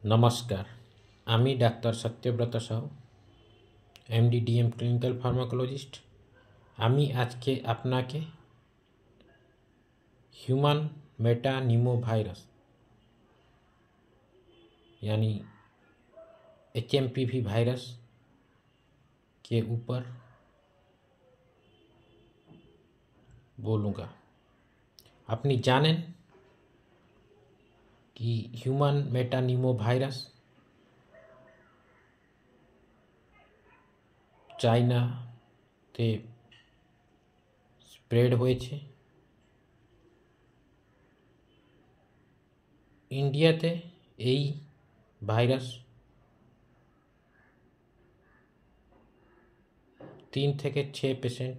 नमस्कार। आमी doctor Satyabrata Sahu MD DM clinical pharmacologist. आमी आज के आपनाके ह्यूमन मेटानिमोभाइरस यानी एचएमपीवी वायरस के ऊपर बोलूँगा। अपनी जानें कि ह्यूमन मेटानिमोभाइरस चाइना ते स्प्रेड হয়েছে। इंडियाते এই ভাইরাস 3 থেকে 6%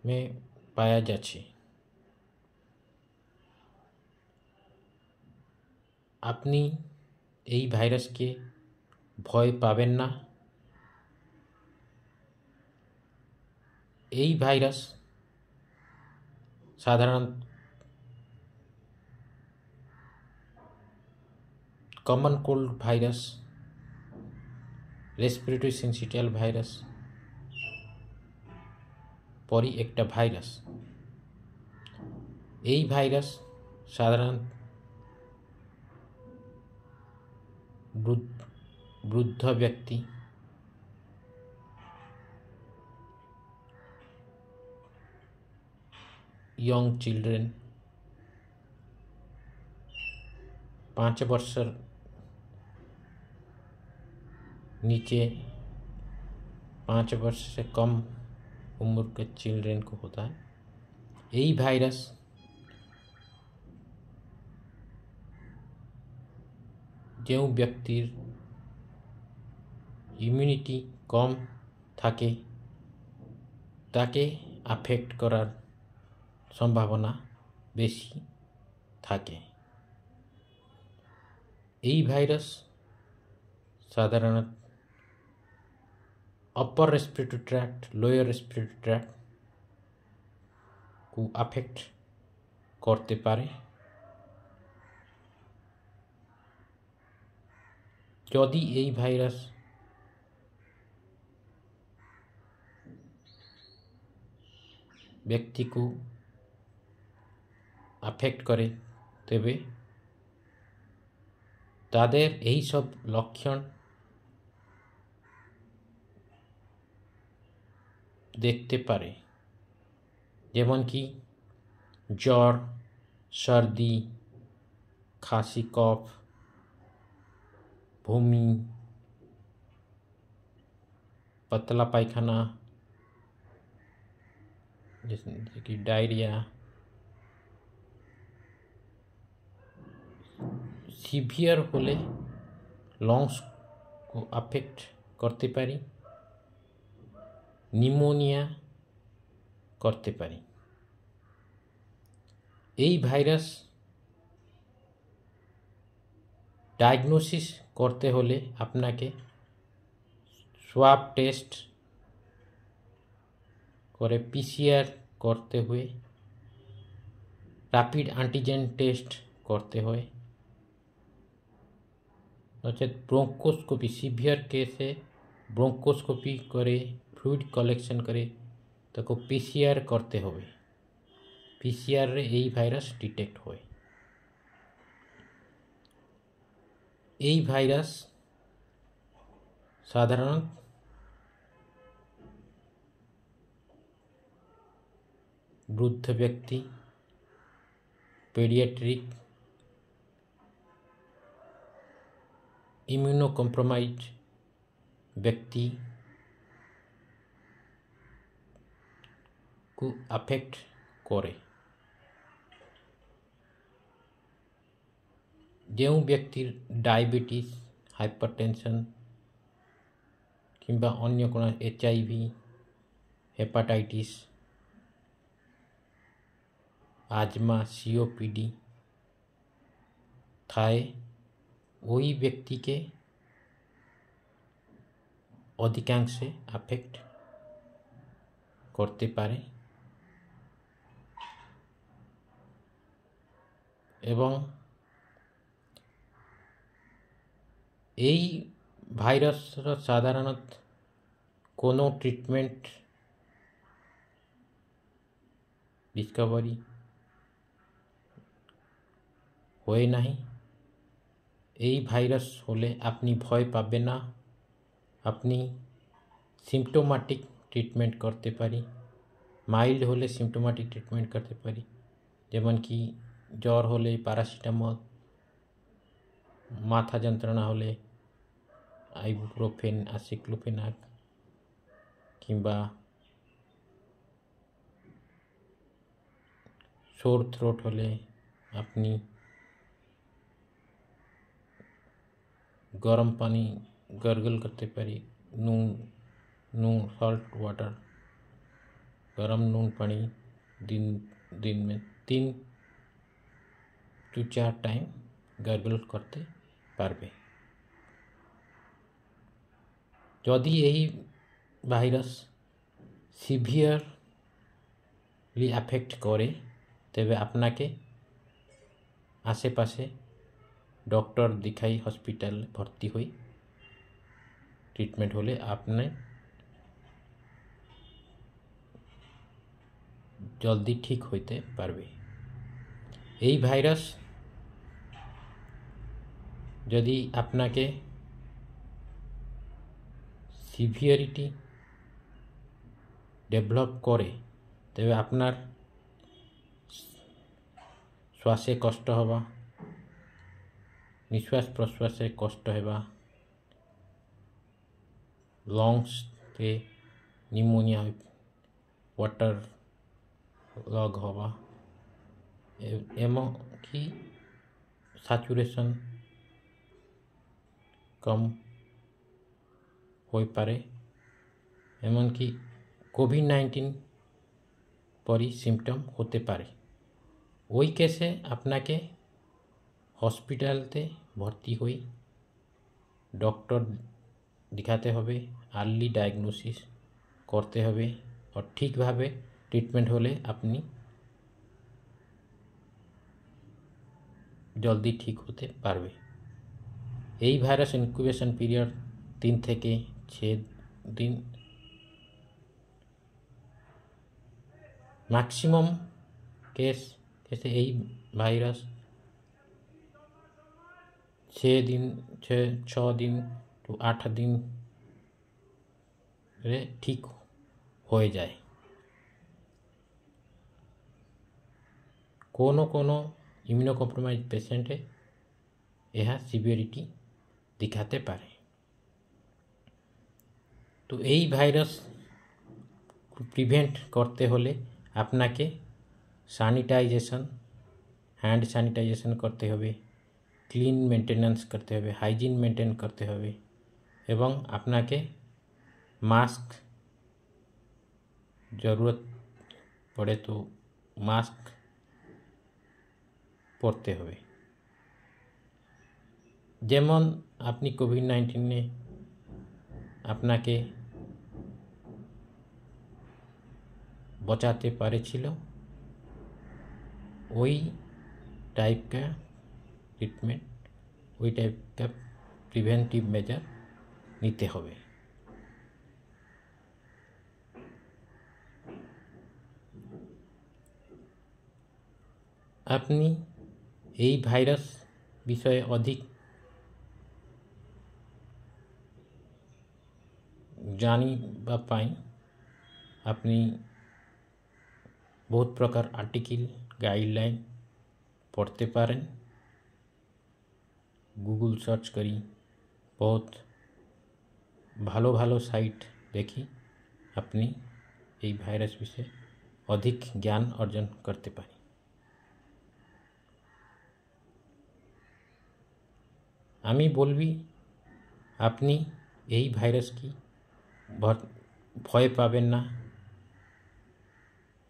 में পাওয়া যাচ্ছে। আপনি এই ভাইরাসকে ভয় পাবেন না। এই ভাইরাস সাধারণ common cold virus, respiratory syncytial virus परी एक भाइरस। এই ভাইরাস সাধারণ বৃদ্ধ ব্যক্তি, यंग चिल्ड्रेन, 5 वर्ष नीचे 5 वर्ष से कम उम्र के चिल्ड्रेन को होता है। यही भाइरस जो व्यक्तिर इम्यूनिटी कम थाके ताके अफेक्ट करार सम्भावना बेशी थाके। यही भाइरस साधारणत upper respiratory tract, lower respiratory tract को अफेक्ट करते पारे। यदि यही भाइरस व्यक्ति को अफेक्ट करे तेबे तादेर यही सब लक्षण देखते पारे, जेमन कि ज्वर, सर्दी, खासी, कफ, भूमि, पतला पायखाना जैसे कि डायरिया, सीवियर होले लंग्स को अफेक्ट करते पारी, निमोनिया करते पारी। यही भाइरस डायग्नोसिस करते होले आपनाके स्वाब टेस्ट करे, पीसीआर करते हुए, रैपिड एंटीजन टेस्ट करते हुए, ब्रोंकोस्कोपी सीवियर केसे ब्रोंकोस्कोपी करे, फ्लूइड कलेक्शन करे ताको पीसीआर करते हुए, पीसीआर रे यही भाइरस डिटेक्ट होए। यही भाइरस साधारण वृद्ध व्यक्ति, पेडियाट्रिक, इम्यूनो कम्प्रोमाइज व्यक्ति को अफेक्ट करे। जो व्यक्ति डायबिटीज, हाइपरटेंशन किंबा अन्य कोन एचआईवी, हेपाटाइटिस, आजमा, सीओपीडी थाए वही व्यक्ति के अधिकांश अफेक्ट करते पारे एवं এই ভাইরসର ସାଧାରଣତଃ কোনো ট্রিটমেন্ট ডিসকভারি হয় ନାହିଁ। এই ভাইরাস হলে আপনি ভয় পাবেন না। আপনি সিমটোম্যাটিক ট্রিটমেন্ট করতে পারি। মাইল্ড হলে সিমটোম্যাটিক ট্রিটমেন্ট করতে পারি, যেমন কি জ্বর হলে প্যারাসিটামল, মাথা যন্ত্রণা হলে আইবুপ্রোফেন, অ্যাসিক্লোফেনাক, কিংবা সোর থ্রোট হলে আপনি গরম পানি গার্গল করতে পারি। नून सॉल्ट वाटर, गरम नून पानी दिन में 3 to 4 टाइम गार्गल करते पारबे। यदि यही भाइरस सिभियरली अफेक्ट करे तेबे आपनाके आशेपाशे डॉक्टर दिखाई हॉस्पिटल भर्ती हुई ट्रिटमेंट होले आपने जल्दी ठीक होते पारबे। এই ভাইরাস যদি আপনাকে সিভিয়ারিটি ডেভেলপ করে তবে আপনার শ্বাসে কষ্ট হবা, নিঃশ্বাস প্রশ্বাসে কষ্ট হবা, লংসে নিউমোনিয়া, ওয়াটার লগ হবা, এমনকি স্যাচুরেশন কম হয়ে পারে, এমনকি কোভিড-19 পরই সিমটম হতে পারে। ওই কেসে আপনাকে হসপিটালতে ভর্তি হয়ে ডক্টর दिखाते হবে, আর্লি ডায়াগনোসিস করতে হবে, আর ঠিকভাবে ট্রিটমেন্ট হলে আপনি জলদি ঠিক হতে পারবে। এই ভাইরাস ইনকিউবেশন পিরিয়ড 3 থেকে 6 दिन, मैक्सिमम केस जैसे यही भाइरस 6 दिन to 8 दिन रे ठीक हो जाए। कोनो इम्यूनो कम्प्रोमाइज पेशेंट है यह सिवियरिटी दिखाते पारे। तो यही भाइरस प्रिभेंट करते होले आपनाके सैनिटाइजेशन, हैंड सैनिटाइजेशन करते होबे, क्लीन मेंटेनेंस करते होबे, हाइजीन मेंटेन करते होबे, एवं आपनाके मास्क जरूरत पड़े तो मास्क पड़ते होबे। जेमन अपनी कोविड-19 ने आपनाके बचाते पारे छिलो, वही टाइप का ट्रिटमेंट, वही टाइप का प्रिवेंटिव मेजर নিতে হবে। আপনি এই ভাইরাস বিষয়ে অধিক জানিবা পাই আপনি बहुत प्रकार आर्टिकल गाइडलाइन पढ़ते पारें। गूगल सर्च करी बहुत ভালো ভালো সাইট দেখি আপনি এই ভাইরাস বিষয়ে অধিক জ্ঞান অর্জন করতে পারি। আমি বলবি আপনি এই ভাইরাস কি ভয় পাবেন না,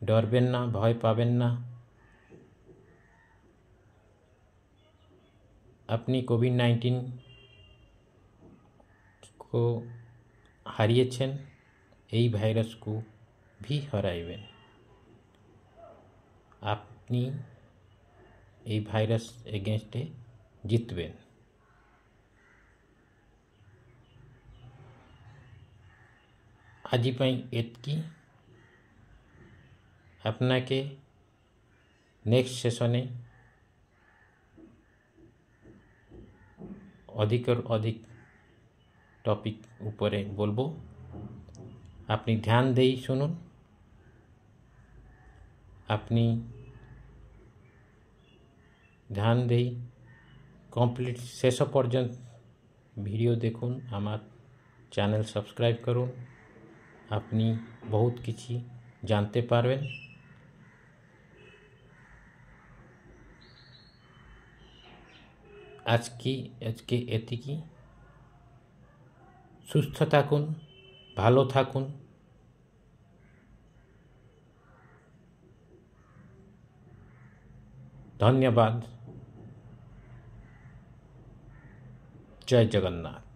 डरबें ना, भय पाबें ना। अपनी कोविड-19 को हारिয়েছেন, এই ভাইরাস को भी हराइबेन। আপনি এই ভাইরাস এগেইনস্টে জিতবেন। আজি পাই এতকি। আপনাকে নেক্সট সেশনে অধিকের অধিক টপিক উপরে বলবো। আপনি ধ্যান দেই শুনুন। আপনি ধ্যান দেই কমপ্লিট শেষ পর্যন্ত ভিডিও দেখুন, আমার চ্যানেল সাবস্ক্রাইব করুন। আপনি বহুত কিছু জানতে পারবেন। আজকে এতিকি। সুস্থ থাকুন, ভালো থাকুন। ধন্যবাদ। জয় জগন্নাথ।